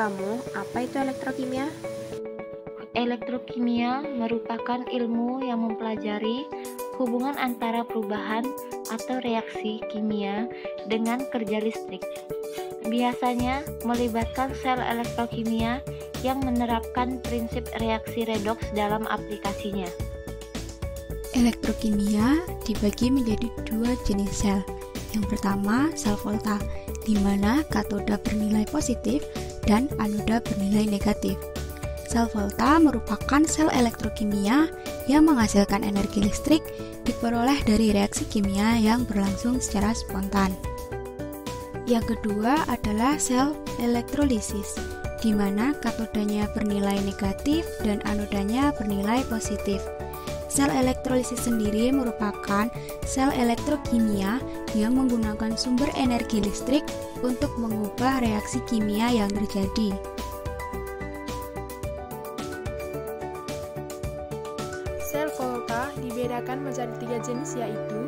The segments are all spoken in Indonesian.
kamu, apa itu elektrokimia? Elektrokimia merupakan ilmu yang mempelajari hubungan antara perubahan atau reaksi kimia dengan kerja listrik. Biasanya melibatkan sel elektrokimia yang menerapkan prinsip reaksi redoks dalam aplikasinya. Elektrokimia dibagi menjadi dua jenis sel. Yang pertama, sel volta, di mana katoda bernilai positif dan anoda bernilai negatif. Sel volta merupakan sel elektrokimia yang menghasilkan energi listrik diperoleh dari reaksi kimia yang berlangsung secara spontan. Yang kedua adalah sel elektrolisis, di mana katodanya bernilai negatif dan anodanya bernilai positif. Sel elektrolisis sendiri merupakan sel elektrokimia yang menggunakan sumber energi listrik untuk mengubah reaksi kimia yang terjadi. Sel volta dibedakan menjadi 3 jenis, yaitu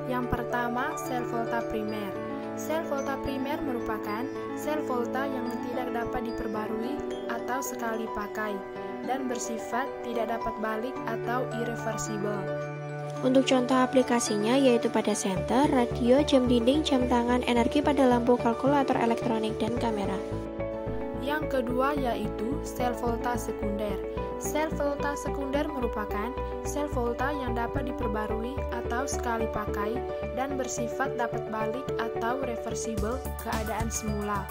yang pertama, sel volta primer. Sel volta primer merupakan sel volta yang tidak dapat diperbarui atau sekali pakai dan bersifat tidak dapat balik atau irreversible. Untuk contoh aplikasinya yaitu pada senter, radio, jam dinding, jam tangan, energi pada lampu, kalkulator elektronik, dan kamera. Yang kedua yaitu sel volta sekunder. Sel volta sekunder merupakan sel volta yang dapat diperbarui atau sekali pakai dan bersifat dapat balik atau reversible keadaan semula.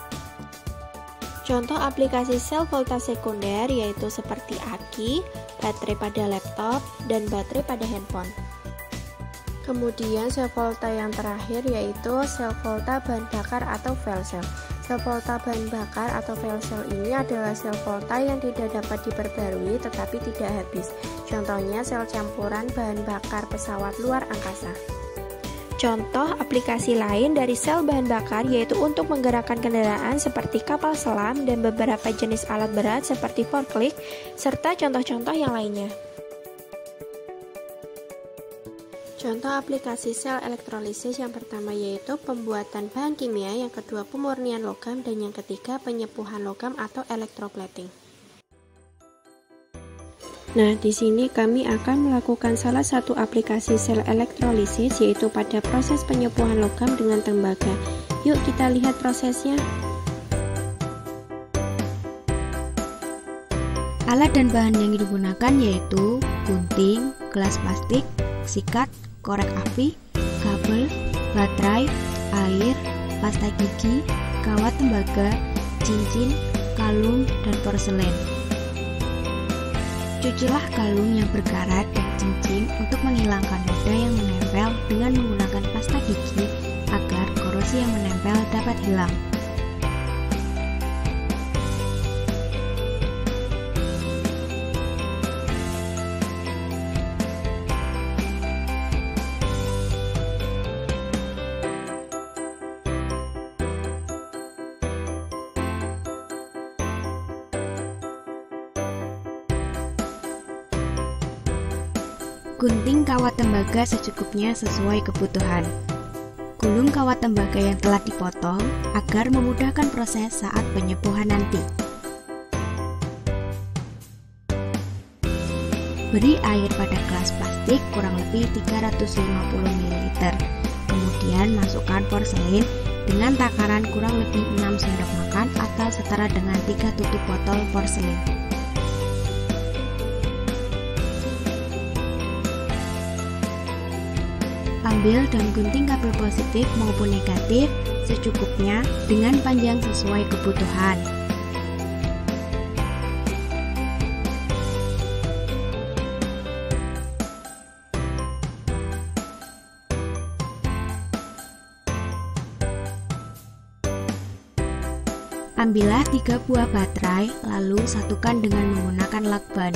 Contoh aplikasi sel volta sekunder yaitu seperti aki, baterai pada laptop, dan baterai pada handphone. Kemudian sel volta yang terakhir yaitu sel volta bahan bakar atau fuel cell. Sel volta bahan bakar atau fuel cell ini adalah sel volta yang tidak dapat diperbarui tetapi tidak habis. Contohnya sel campuran bahan bakar pesawat luar angkasa. Contoh aplikasi lain dari sel bahan bakar yaitu untuk menggerakkan kendaraan seperti kapal selam dan beberapa jenis alat berat seperti forklift, serta contoh-contoh yang lainnya. Contoh aplikasi sel elektrolisis yang pertama yaitu pembuatan bahan kimia, yang kedua pemurnian logam, dan yang ketiga penyepuhan logam atau electroplating. Nah, di sini kami akan melakukan salah satu aplikasi sel elektrolisis yaitu pada proses penyepuhan logam dengan tembaga. Yuk kita lihat prosesnya. Alat dan bahan yang digunakan yaitu gunting, gelas plastik, sikat, korek api, kabel, baterai, air, pasta gigi, kawat tembaga, cincin, kalung, dan porselen. Cucilah kalung yang berkarat dan cincin untuk menghilangkan noda yang menempel dengan menggunakan pasta gigi agar korosi yang menempel dapat hilang. Gunting kawat tembaga secukupnya sesuai kebutuhan. Gulung kawat tembaga yang telah dipotong agar memudahkan proses saat penyepuhan nanti. Beri air pada gelas plastik kurang lebih 350 ml. Kemudian masukkan porselen dengan takaran kurang lebih 6 sendok makan atau setara dengan 3 tutup botol porselen. Ambil dan gunting kabel positif maupun negatif secukupnya dengan panjang sesuai kebutuhan. Ambillah 3 buah baterai lalu satukan dengan menggunakan lakban.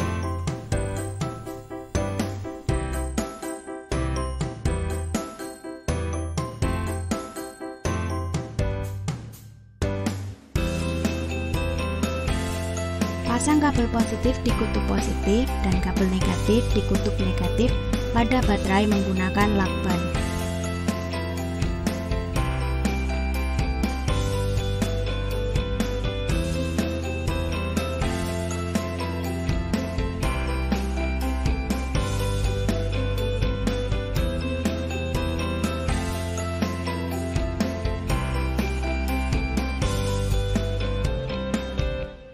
Pasang kabel positif di kutub positif dan kabel negatif di kutub negatif pada baterai menggunakan lakban.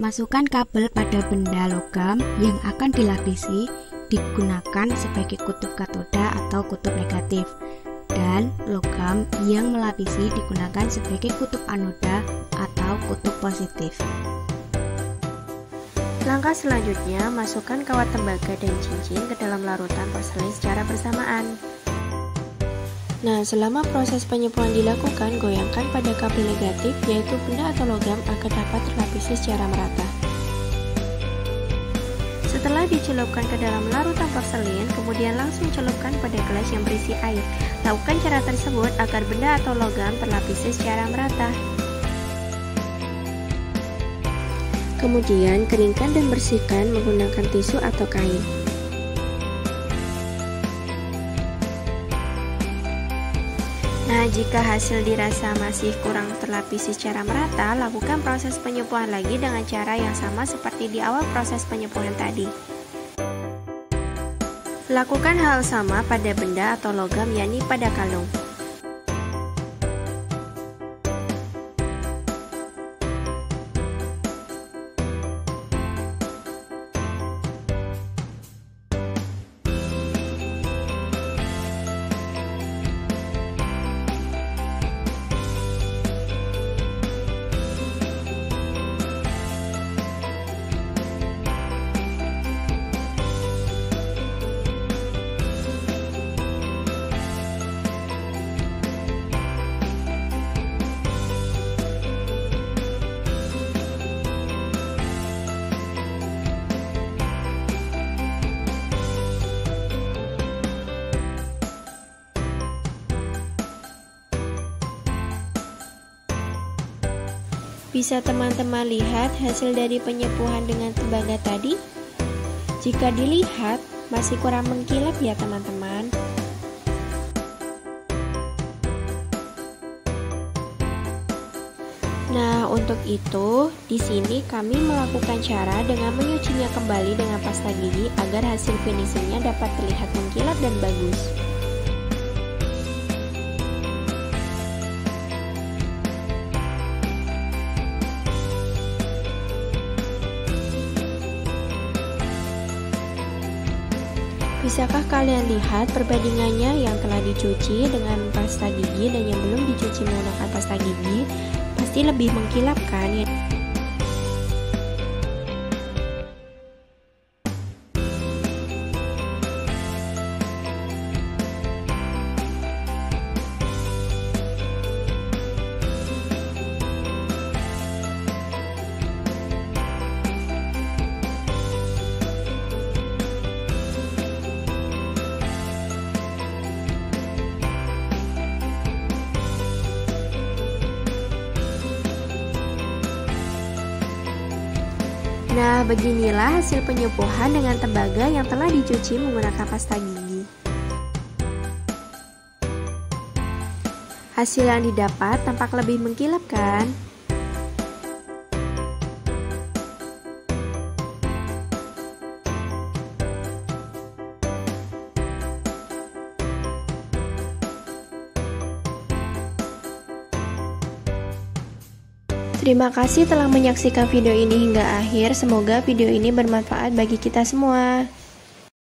Masukkan kabel pada benda logam yang akan dilapisi digunakan sebagai kutub katoda atau kutub negatif, dan logam yang melapisi digunakan sebagai kutub anoda atau kutub positif. Langkah selanjutnya, masukkan kawat tembaga dan cincin ke dalam larutan porselin secara bersamaan. Nah, selama proses penyembuhan dilakukan, goyangkan pada kabel negatif, yaitu benda atau logam agar dapat terlapisi secara merata. Setelah dicelupkan ke dalam larutan porselin, kemudian langsung celupkan pada gelas yang berisi air. Lakukan cara tersebut agar benda atau logam terlapisi secara merata. Kemudian keringkan dan bersihkan menggunakan tisu atau kain. Nah, jika hasil dirasa masih kurang terlapisi secara merata, lakukan proses penyembuhan lagi dengan cara yang sama seperti di awal proses penyembuhan tadi. Lakukan hal sama pada benda atau logam, yakni pada kalung. Bisa teman-teman lihat hasil dari penyembuhan dengan tembaga tadi? Jika dilihat, masih kurang mengkilap ya teman-teman. Nah, untuk itu, di sini kami melakukan cara dengan menyucinya kembali dengan pasta gigi agar hasil finishingnya dapat terlihat mengkilap dan bagus. Bisakah kalian lihat perbandingannya yang telah dicuci dengan pasta gigi dan yang belum dicuci menggunakan pasta gigi? Pasti lebih mengkilap kan ya? Nah, beginilah hasil penyembuhan dengan tembaga yang telah dicuci menggunakan pasta gigi. Hasil yang didapat tampak lebih mengkilap kan? Terima kasih telah menyaksikan video ini hingga akhir. Semoga video ini bermanfaat bagi kita semua.